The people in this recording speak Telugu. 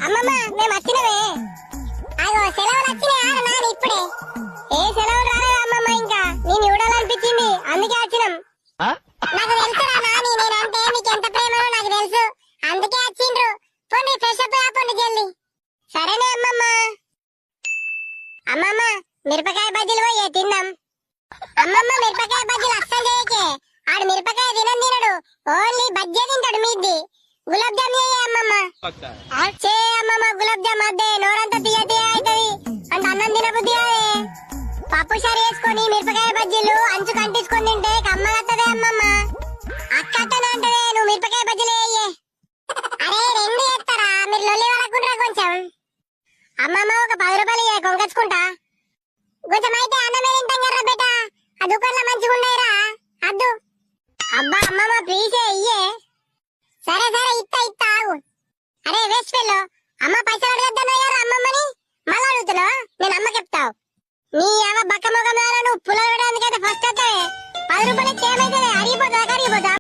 అమ్మమ్మ మేము వచ్చినవే. అగో సెలవులు వచ్చినాయా నాని ఇప్పుడే? ఏ సెలవులు రాలేదు అమ్మమ్మ, ఇంకా నేను చూడాలనిపించింది అందుకే వచ్చినాం. నాకు తెలుసురా నాని, నేనంటే మీకు ఎంత ప్రేమనో నాకు తెలుసు, అందుకే వచ్చిండ్రు. పోనీ ఫ్రెష్ అప్ అయిపోండి జల్ది. సరేనే అమ్మమ్మ. అమ్మమ్మ మిరపకాయ బజ్జీలు పోయే తిందాం. అమ్మమ్మ మిరపకాయ బజ్జీలు అస్సలు చేయకే, ఆడు మిరపకాయ తినడు, ఓన్లీ బజ్జీ తింటాడు. మీది గులాబ్ జామ్ చేయే అమ్మమ్మ. చే అమ్మమ్మ గులాబ్ జామ్ అద్దే, నోరంతా తీయ తీయ అవుతుంది, అంత అన్నం తినబుద్ధి కాదే. పప్పు షారు వేసుకొని మిరపకాయ బజ్జీలు అంచు కంటించుకొని తింటే కమ్మలత్తదే అమ్మమ్మ. అక్కట్టనే అంటదే, నువ్వు మిరపకాయ బజ్జీలు వేయే. అరే రెండు చేస్తారా మీరు? లొల్లి వరకుంటారా కొంచెం? అమ్మమ్మ ఒక 10 రూపాయలు ఇయ్య, కొనుకొచ్చుకుంటా. కొంచెం అయితే అన్నమే తింటాం కదా బేట, ఆ దుకాణంలో మంచిగా ఉన్నాయిరా అద్దు. అబ్బా అమ్మమ్మ ప్లీజే ఇయ్యే. సరే సరే ఇత్తా ఆగు. అరే వేస్ట్ ఫెల్లో, అమ్మ పైసలు అడగద్దన్నాయారు అమ్మమ్మని, మళ్ళా అడుగుతున్నావా? నేను అమ్మ చెప్తావు. నీ అమ్మ బక్క మొగం నువ్వు పుల్ల వేయడానికైతే ఫస్ట్ వస్తావే, 10 రూపాయలు ఏమైతే